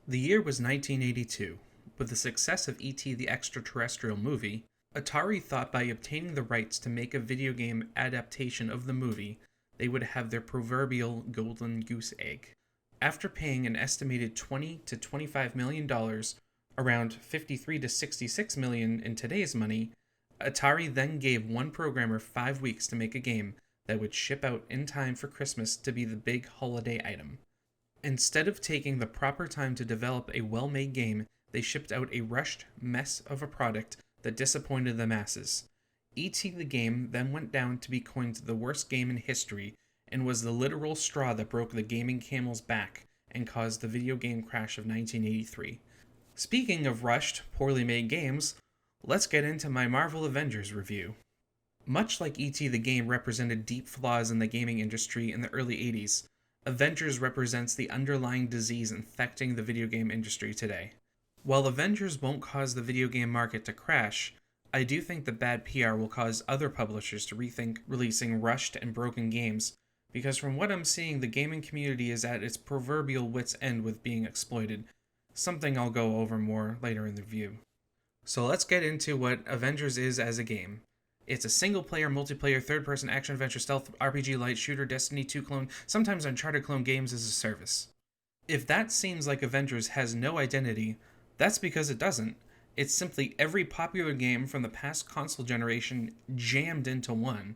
The year was 1982. With the success of E.T. the Extraterrestrial movie, Atari thought by obtaining the rights to make a video game adaptation of the movie, they would have their proverbial golden goose egg. After paying an estimated $20 to $25 million, around 53 to 66 million in today's money, Atari then gave one programmer 5 weeks to make a game that would ship out in time for Christmas to be the big holiday item. Instead of taking the proper time to develop a well-made game, they shipped out a rushed mess of a product that disappointed the masses. E.T. the game then went down to be coined the worst game in history and was the literal straw that broke the gaming camel's back and caused the video game crash of 1983. Speaking of rushed, poorly made games, let's get into my Marvel Avengers review. Much like E.T. the game represented deep flaws in the gaming industry in the early 80s, Avengers represents the underlying disease infecting the video game industry today. While Avengers won't cause the video game market to crash, I do think that bad PR will cause other publishers to rethink releasing rushed and broken games, because from what I'm seeing, the gaming community is at its proverbial wit's end with being exploited, something I'll go over more later in the review. So let's get into what Avengers is as a game. It's a single-player, multiplayer, third-person action-adventure stealth RPG light shooter Destiny 2 clone, sometimes Uncharted clone games as a service. If that seems like Avengers has no identity, that's because it doesn't. It's simply every popular game from the past console generation jammed into one.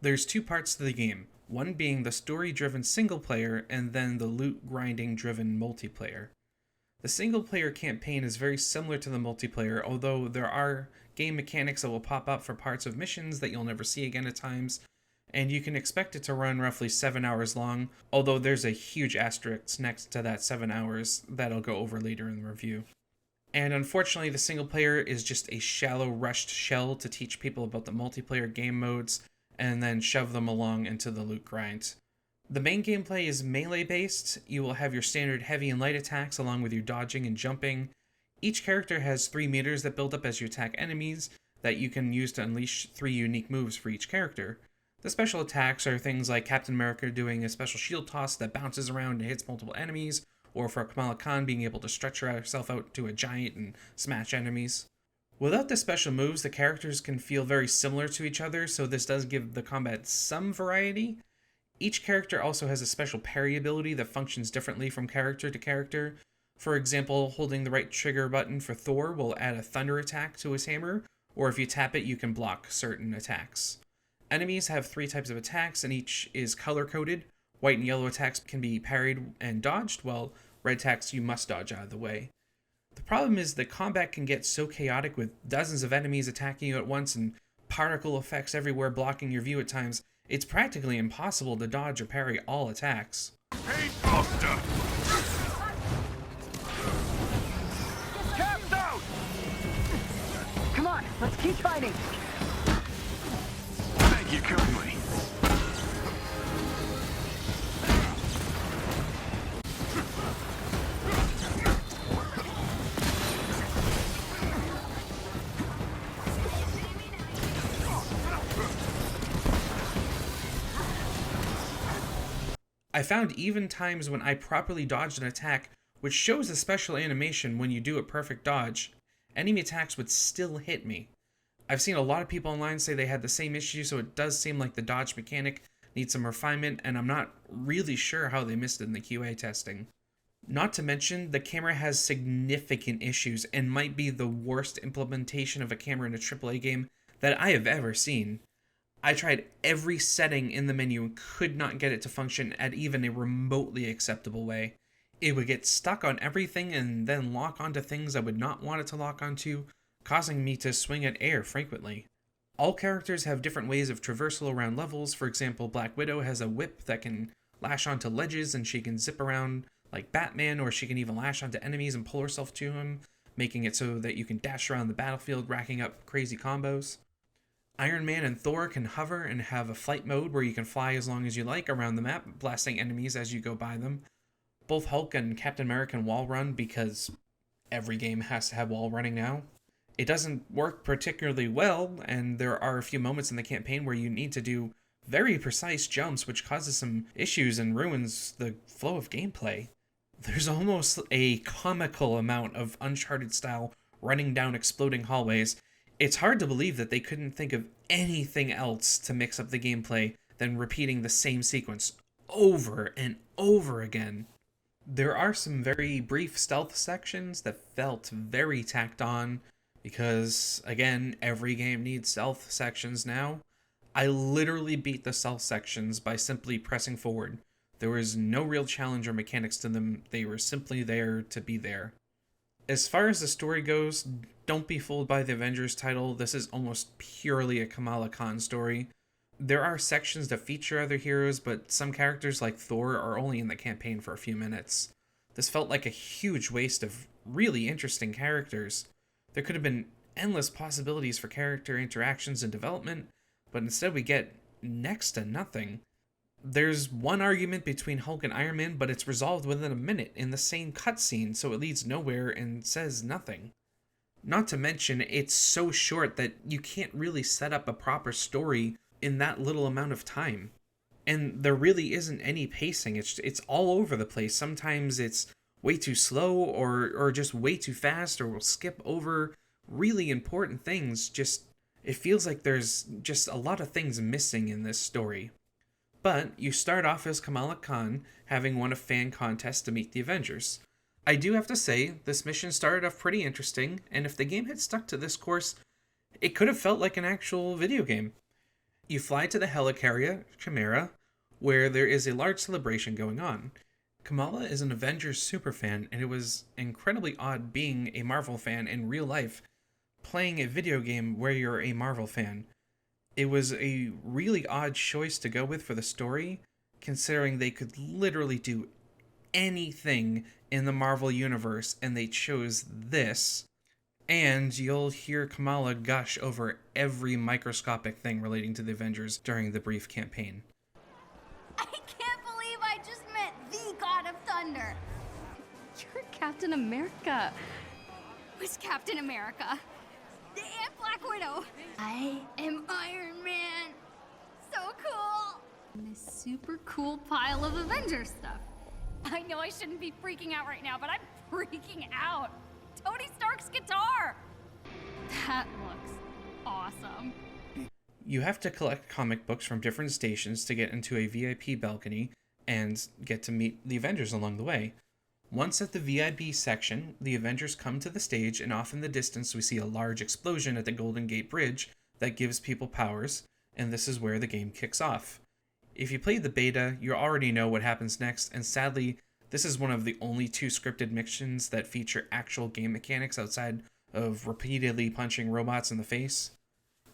There's two parts to the game, one being the story-driven single-player and then the loot-grinding-driven multiplayer. The single-player campaign is very similar to the multiplayer, although there are game mechanics that will pop up for parts of missions that you'll never see again at times, and you can expect it to run roughly 7 hours long, although there's a huge asterisk next to that 7 hours that I'll go over later in the review. And unfortunately, the single player is just a shallow, rushed shell to teach people about the multiplayer game modes, and then shove them along into the loot grind. The main gameplay is melee-based. You will have your standard heavy and light attacks along with your dodging and jumping. Each character has 3 meters that build up as you attack enemies that you can use to unleash 3 unique moves for each character. The special attacks are things like Captain America doing a special shield toss that bounces around and hits multiple enemies, or for Kamala Khan being able to stretch herself out to a giant and smash enemies. Without the special moves, the characters can feel very similar to each other, so this does give the combat some variety. Each character also has a special parry ability that functions differently from character to character. For example, holding the right trigger button for Thor will add a thunder attack to his hammer, or if you tap it, you can block certain attacks. Enemies have 3 types of attacks, and each is color-coded. White and yellow attacks can be parried and dodged, while red attacks you must dodge out of the way. The problem is that combat can get so chaotic with dozens of enemies attacking you at once and particle effects everywhere blocking your view at times, it's practically impossible to dodge or parry all attacks. Hey, Buster! Capped out! Come on, let's keep fighting. Thank you kindly. I found even times when I properly dodged an attack, which shows a special animation when you do a perfect dodge, enemy attacks would still hit me. I've seen a lot of people online say they had the same issue, so it does seem like the dodge mechanic needs some refinement, and I'm not really sure how they missed it in the QA testing. Not to mention, the camera has significant issues and might be the worst implementation of a camera in a AAA game that I have ever seen. I tried every setting in the menu and could not get it to function at even a remotely acceptable way. It would get stuck on everything and then lock onto things I would not want it to lock onto, causing me to swing at air frequently. All characters have different ways of traversal around levels. For example, Black Widow has a whip that can lash onto ledges and she can zip around like Batman, or she can even lash onto enemies and pull herself to him, making it so that you can dash around the battlefield, racking up crazy combos. Iron Man and Thor can hover and have a flight mode where you can fly as long as you like around the map, blasting enemies as you go by them. Both Hulk and Captain America can wall run because every game has to have wall running now. It doesn't work particularly well, and there are a few moments in the campaign where you need to do very precise jumps, which causes some issues and ruins the flow of gameplay. There's almost a comical amount of Uncharted style running down exploding hallways. It's hard to believe that they couldn't think of anything else to mix up the gameplay than repeating the same sequence over and over again. There are some very brief stealth sections that felt very tacked on because, again, every game needs stealth sections now. I literally beat the stealth sections by simply pressing forward. There was no real challenge or mechanics to them, they were simply there to be there. As far as the story goes, don't be fooled by the Avengers title, this is almost purely a Kamala Khan story. There are sections that feature other heroes, but some characters like Thor are only in the campaign for a few minutes. This felt like a huge waste of really interesting characters. There could have been endless possibilities for character interactions and development, but instead we get next to nothing. There's one argument between Hulk and Iron Man, but it's resolved within a minute in the same cutscene, so it leads nowhere and says nothing. Not to mention, it's so short that you can't really set up a proper story in that little amount of time. And there really isn't any pacing, it's all over the place. Sometimes it's way too slow or just way too fast, or we'll skip over really important things. It feels like there's just a lot of things missing in this story. But you start off as Kamala Khan, having won a fan contest to meet the Avengers. I do have to say, this mission started off pretty interesting, and if the game had stuck to this course, it could have felt like an actual video game. You fly to the helicarrier, Chimera, where there is a large celebration going on. Kamala is an Avengers superfan, and it was incredibly odd being a Marvel fan in real life, playing a video game where you're a Marvel fan. It was a really odd choice to go with for the story, considering they could literally do anything in the Marvel universe, and they chose this. And you'll hear Kamala gush over every microscopic thing relating to the Avengers during the brief campaign. I can't believe I just met the God of Thunder. You're Captain America. Who's Captain America? And Black Widow. I am Iron Man. So cool. And this super cool pile of Avengers stuff. I know I shouldn't be freaking out right now, but I'm freaking out. Tony Stark's guitar. That looks awesome. You have to collect comic books from different stations to get into a VIP balcony and get to meet the Avengers along the way. Once at the VIP section, the Avengers come to the stage, and off in the distance we see a large explosion at the Golden Gate Bridge that gives people powers, and this is where the game kicks off. If you played the beta, you already know what happens next, and sadly, this is one of the only 2 scripted missions that feature actual game mechanics outside of repeatedly punching robots in the face.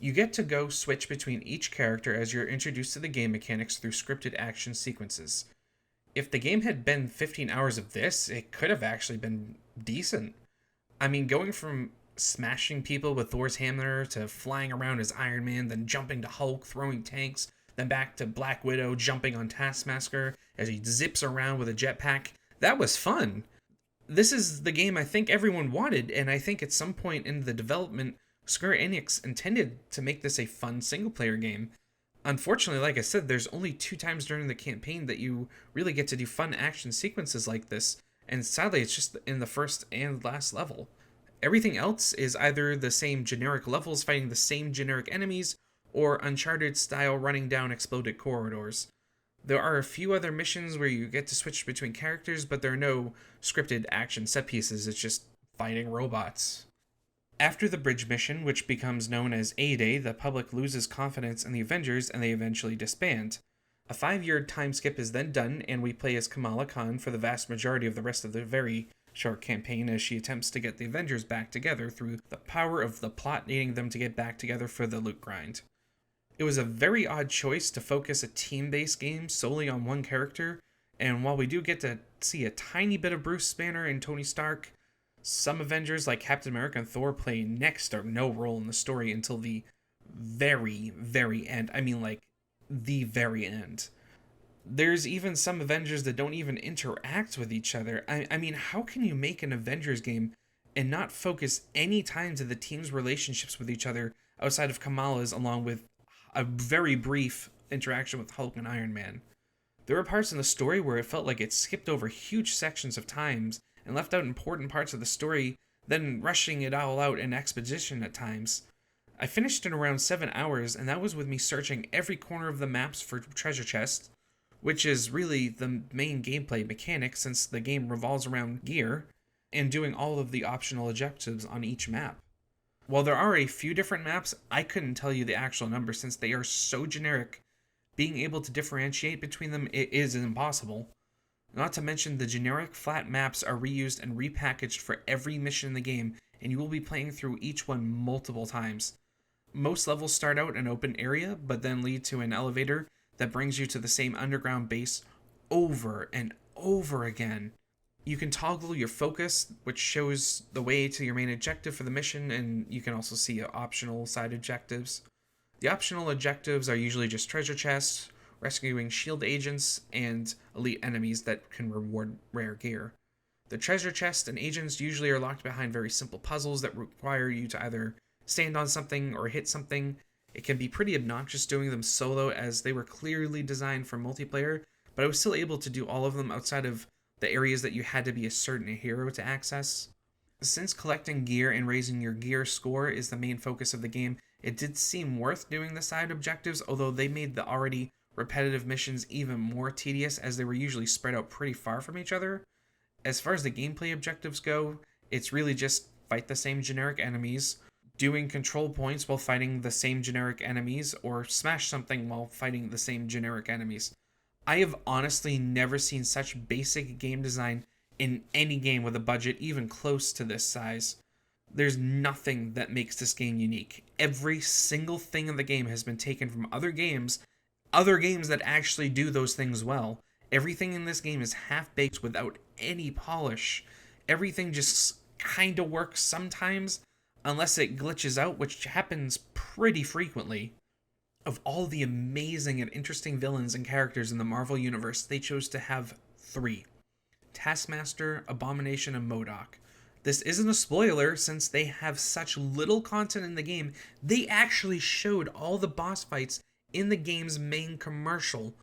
You get to go switch between each character as you're introduced to the game mechanics through scripted action sequences. If the game had been 15 hours of this, it could have actually been decent. I mean, going from smashing people with Thor's hammer to flying around as Iron Man, then jumping to Hulk, throwing tanks, then back to Black Widow, jumping on Taskmaster as he zips around with a jetpack, that was fun. This is the game I think everyone wanted, and I think at some point in the development, Square Enix intended to make this a fun single-player game. Unfortunately, like I said, there's only 2 times during the campaign that you really get to do fun action sequences like this, and sadly it's just in the first and last level. Everything else is either the same generic levels fighting the same generic enemies, or Uncharted style running down exploded corridors. There are a few other missions where you get to switch between characters, but there are no scripted action set pieces, it's just fighting robots. After the bridge mission, which becomes known as A-Day, the public loses confidence in the Avengers and they eventually disband. A 5-year time skip is then done, and we play as Kamala Khan for the vast majority of the rest of the very short campaign as she attempts to get the Avengers back together through the power of the plot needing them to get back together for the loot grind. It was a very odd choice to focus a team-based game solely on one character, and while we do get to see a tiny bit of Bruce Banner and Tony Stark, some Avengers like Captain America and Thor play next or no role in the story until the very, very end. I mean, like, the very end. There's even some Avengers that don't even interact with each other. I mean, how can you make an Avengers game and not focus any time to the team's relationships with each other outside of Kamala's, along with a very brief interaction with Hulk and Iron Man? There were parts in the story where it felt like it skipped over huge sections of times and left out important parts of the story, then rushing it all out in exposition at times. I finished in around 7 hours, and that was with me searching every corner of the maps for treasure chests, which is really the main gameplay mechanic since the game revolves around gear, and doing all of the optional objectives on each map. While there are a few different maps, I couldn't tell you the actual number since they are so generic. Being able to differentiate between them is impossible. Not to mention the generic flat maps are reused and repackaged for every mission in the game, and you will be playing through each one multiple times. Most levels start out an open area, but then lead to an elevator that brings you to the same underground base over and over again. You can toggle your focus, which shows the way to your main objective for the mission, and you can also see optional side objectives. The optional objectives are usually just treasure chests, rescuing shield agents, and elite enemies that can reward rare gear. The treasure chests and agents usually are locked behind very simple puzzles that require you to either stand on something or hit something. It can be pretty obnoxious doing them solo as they were clearly designed for multiplayer, but I was still able to do all of them outside of the areas that you had to be a certain hero to access. Since collecting gear and raising your gear score is the main focus of the game, it did seem worth doing the side objectives, although they made the already repetitive missions even more tedious as they were usually spread out pretty far from each other. As far as the gameplay objectives go, it's really just fight the same generic enemies, doing control points while fighting the same generic enemies, or smash something while fighting the same generic enemies. I have honestly never seen such basic game design in any game with a budget even close to this size. There's nothing that makes this game unique. Every single thing in the game has been taken from other games that actually do those things well. Everything in this game is half-baked without any polish. Everything just kind of works sometimes, unless it glitches out, which happens pretty frequently. Of all the amazing and interesting villains and characters in the Marvel Universe, they chose to have 3. Taskmaster, Abomination, and MODOK. This isn't a spoiler since they have such little content in the game. They actually showed all the boss fights in the game's main commercial.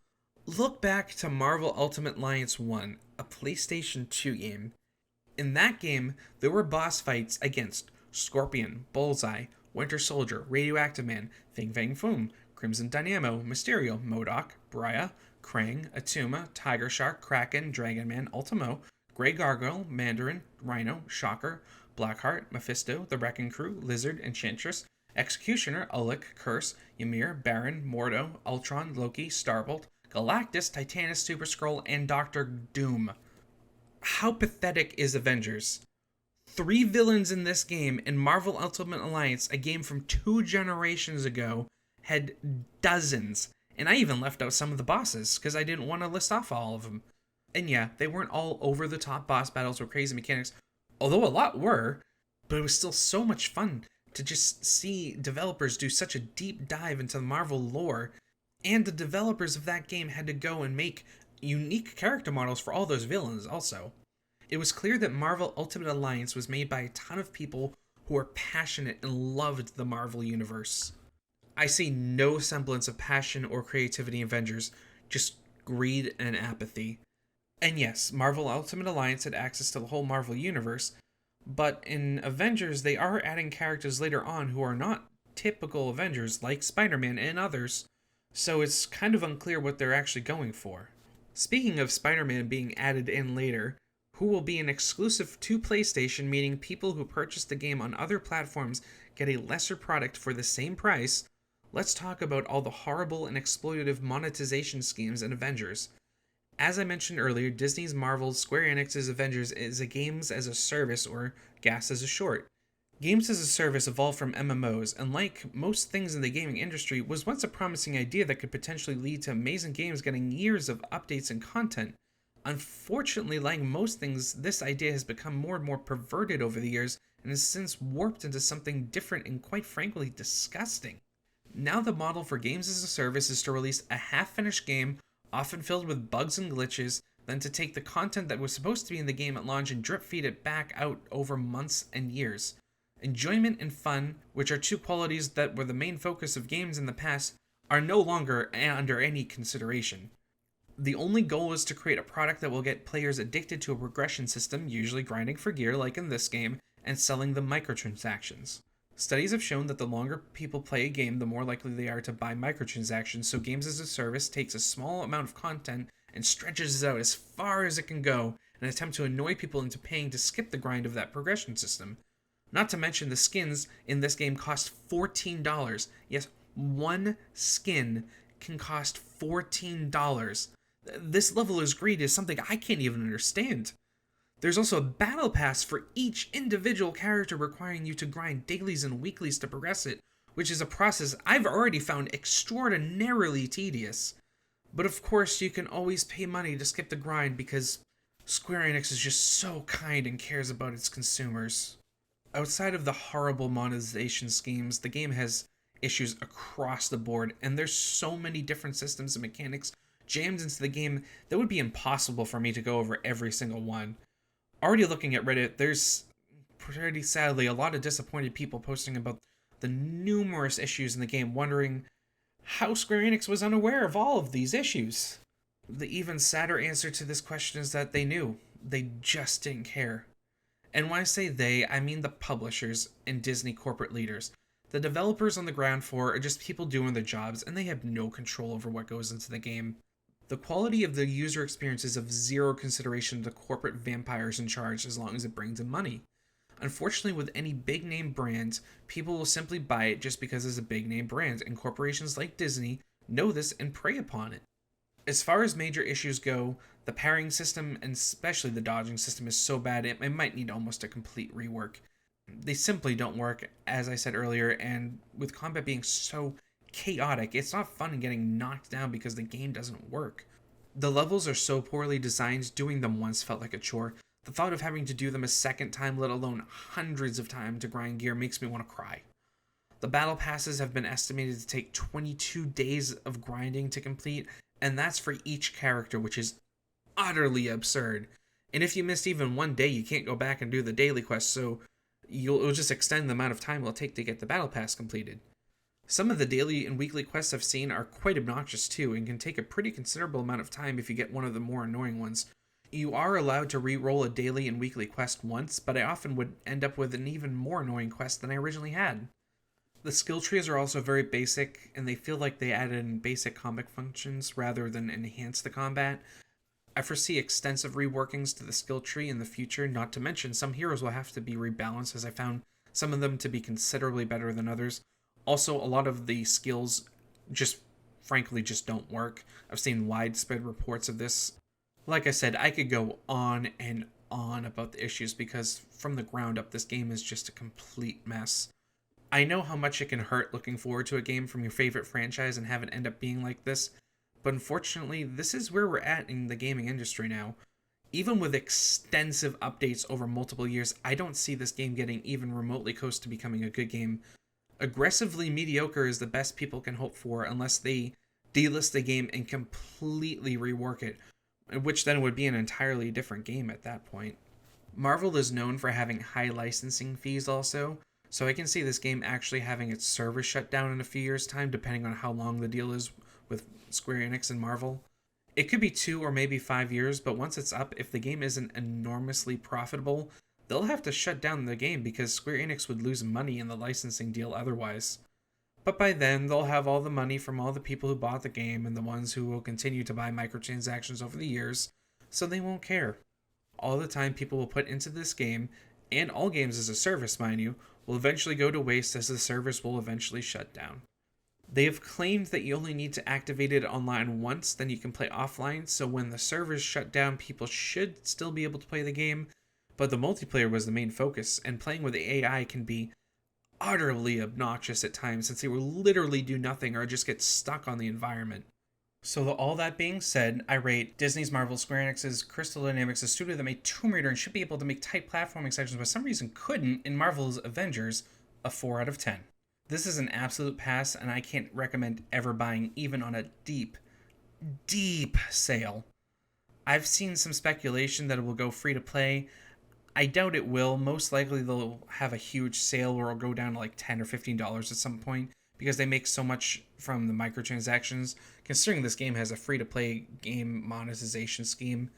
Look back to Marvel Ultimate Alliance 1, a PlayStation 2 game. In that game, there were boss fights against Scorpion, Bullseye, Winter Soldier, Radioactive Man, Fing Fang Foom, Crimson Dynamo, Mysterio, MODOK, Brya, Krang, Atuma, Tiger Shark, Kraken, Dragon Man, Ultimo, Grey Gargoyle, Mandarin, Rhino, Shocker, Blackheart, Mephisto, The Wrecking Crew, Lizard, Enchantress, Executioner, Ulik, Curse, Ymir, Baron, Mordo, Ultron, Loki, Starbolt, Galactus, Titanus, Super Skrull, and Doctor Doom. How pathetic is Avengers? 3 villains in this game, and Marvel Ultimate Alliance, a game from 2 generations ago, had dozens. And I even left out some of the bosses, because I didn't want to list off all of them. And yeah, they weren't all over-the-top boss battles with crazy mechanics, although a lot were, but it was still so much fun to just see developers do such a deep dive into the Marvel lore, and the developers of that game had to go and make unique character models for all those villains also. It was clear that Marvel Ultimate Alliance was made by a ton of people who are passionate and loved the Marvel Universe. I see no semblance of passion or creativity in Avengers, just greed and apathy. And yes, Marvel Ultimate Alliance had access to the whole Marvel Universe, but in Avengers they are adding characters later on who are not typical Avengers like Spider-Man and others, so it's kind of unclear what they're actually going for. Speaking of Spider-Man being added in later, who will be an exclusive to PlayStation, meaning people who purchase the game on other platforms get a lesser product for the same price, let's talk about all the horrible and exploitative monetization schemes in Avengers. As I mentioned earlier, Disney's Marvel's Square Enix's Avengers is a games as a service, or GaaS as a short. Games as a service evolved from MMOs, and like most things in the gaming industry, was once a promising idea that could potentially lead to amazing games getting years of updates and content. Unfortunately, like most things, this idea has become more and more perverted over the years, and has since warped into something different and quite frankly disgusting. Now the model for games as a service is to release a half-finished game, often filled with bugs and glitches, then to take the content that was supposed to be in the game at launch and drip feed it back out over months and years. Enjoyment and fun, which are 2 qualities that were the main focus of games in the past, are no longer under any consideration. The only goal is to create a product that will get players addicted to a progression system, usually grinding for gear like in this game, and selling them microtransactions. Studies have shown that the longer people play a game, the more likely they are to buy microtransactions, so games as a service takes a small amount of content and stretches it out as far as it can go in an attempt to annoy people into paying to skip the grind of that progression system. Not to mention the skins in this game cost $14. Yes, one skin can cost $14. This level of greed is something I can't even understand. There's also a battle pass for each individual character requiring you to grind dailies and weeklies to progress it, which is a process I've already found extraordinarily tedious. But of course, you can always pay money to skip the grind because Square Enix is just so kind and cares about its consumers. Outside of the horrible monetization schemes, the game has issues across the board, and there's so many different systems and mechanics jammed into the game that would be impossible for me to go over every single one. Already looking at Reddit, there's pretty sadly a lot of disappointed people posting about the numerous issues in the game, wondering how Square Enix was unaware of all of these issues. The even sadder answer to this question is that they knew. They just didn't care. And when I say they, I mean the publishers and Disney corporate leaders. The developers on the ground floor are just people doing their jobs, and they have no control over what goes into the game. The quality of the user experience is of zero consideration to corporate vampires in charge as long as it brings in money. Unfortunately, with any big name brand, people will simply buy it just because it's a big name brand, and corporations like Disney know this and prey upon it. As far as major issues go, the parrying system, and especially the dodging system, is so bad it might need almost a complete rework. They simply don't work, as I said earlier, and with combat being so chaotic, it's not fun getting knocked down because the game doesn't work. The levels are so poorly designed, doing them once felt like a chore. The thought of having to do them a second time, let alone hundreds of times to grind gear, makes me want to cry. The battle passes have been estimated to take 22 days of grinding to complete, and that's for each character, which is utterly absurd. And if you missed even one day, you can't go back and do the daily quest, so it'll just extend the amount of time it'll take to get the battle pass completed. Some of the daily and weekly quests I've seen are quite obnoxious too, and can take a pretty considerable amount of time if you get one of the more annoying ones. You are allowed to re-roll a daily and weekly quest once, but I often would end up with an even more annoying quest than I originally had. The skill trees are also very basic, and they feel like they added in basic combat functions rather than enhance the combat. I foresee extensive reworkings to the skill tree in the future, not to mention some heroes will have to be rebalanced, as I found some of them to be considerably better than others. Also, a lot of the skills frankly just don't work. I've seen widespread reports of this. Like I said, I could go on and on about the issues because from the ground up, this game is just a complete mess. I know how much it can hurt looking forward to a game from your favorite franchise and have it end up being like this, but unfortunately, this is where we're at in the gaming industry now. Even with extensive updates over multiple years, I don't see this game getting even remotely close to becoming a good game. Aggressively mediocre is the best people can hope for unless they delist the game and completely rework it, which then would be an entirely different game at that point. Marvel is known for having high licensing fees also, so I can see this game actually having its servers shut down in a few years' time, depending on how long the deal is with Square Enix and Marvel. It could be 2 or maybe 5 years, but once it's up, if the game isn't enormously profitable, they'll have to shut down the game because Square Enix would lose money in the licensing deal otherwise. But by then, they'll have all the money from all the people who bought the game and the ones who will continue to buy microtransactions over the years, so they won't care. All the time people will put into this game, and all games as a service, mind you, will eventually go to waste as the service will eventually shut down. They have claimed that you only need to activate it online once, then you can play offline, so when the servers shut down, people should still be able to play the game, but the multiplayer was the main focus, and playing with the AI can be utterly obnoxious at times since they will literally do nothing or just get stuck on the environment. So all that being said, I rate Disney's Marvel, Square Enix's Crystal Dynamics, a studio that made Tomb Raider and should be able to make tight platforming sections but for some reason couldn't in Marvel's Avengers, a 4 out of 10. This is an absolute pass, and I can't recommend ever buying even on a deep sale. I've seen some speculation that it will go free to play. I doubt it will. Most likely they'll have a huge sale where it'll go down to like $10 or $15 at some point, because they make so much from the microtransactions, considering this game has a free-to-play game monetization scheme.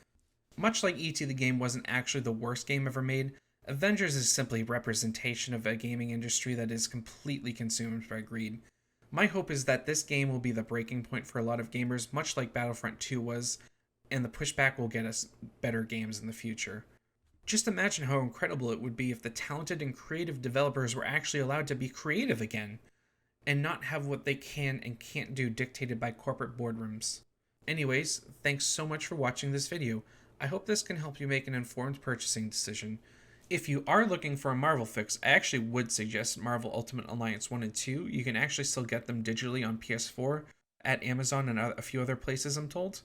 Much like E.T. the game wasn't actually the worst game ever made, Avengers is simply representation of a gaming industry that is completely consumed by greed. My hope is that this game will be the breaking point for a lot of gamers, much like Battlefront 2 was, and the pushback will get us better games in the future. Just imagine how incredible it would be if the talented and creative developers were actually allowed to be creative again, and not have what they can and can't do dictated by corporate boardrooms. Anyways, thanks so much for watching this video. I hope this can help you make an informed purchasing decision. If you are looking for a Marvel fix, I actually would suggest Marvel Ultimate Alliance 1 and 2. You can actually still get them digitally on PS4 at Amazon and a few other places, I'm told.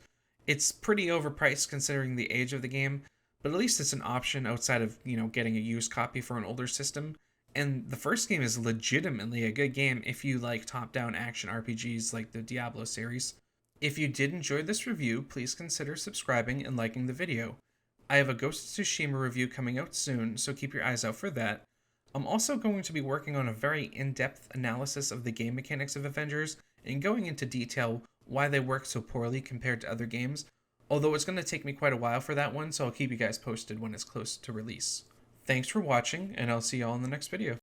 It's pretty overpriced considering the age of the game, but at least it's an option outside of, getting a used copy for an older system. And the first game is legitimately a good game if you like top-down action RPGs like the Diablo series. If you did enjoy this review, please consider subscribing and liking the video. I have a Ghost of Tsushima review coming out soon, so keep your eyes out for that. I'm also going to be working on a very in-depth analysis of the game mechanics of Avengers and going into detail why they work so poorly compared to other games, although it's going to take me quite a while for that one, so I'll keep you guys posted when it's close to release. Thanks for watching, and I'll see you all in the next video.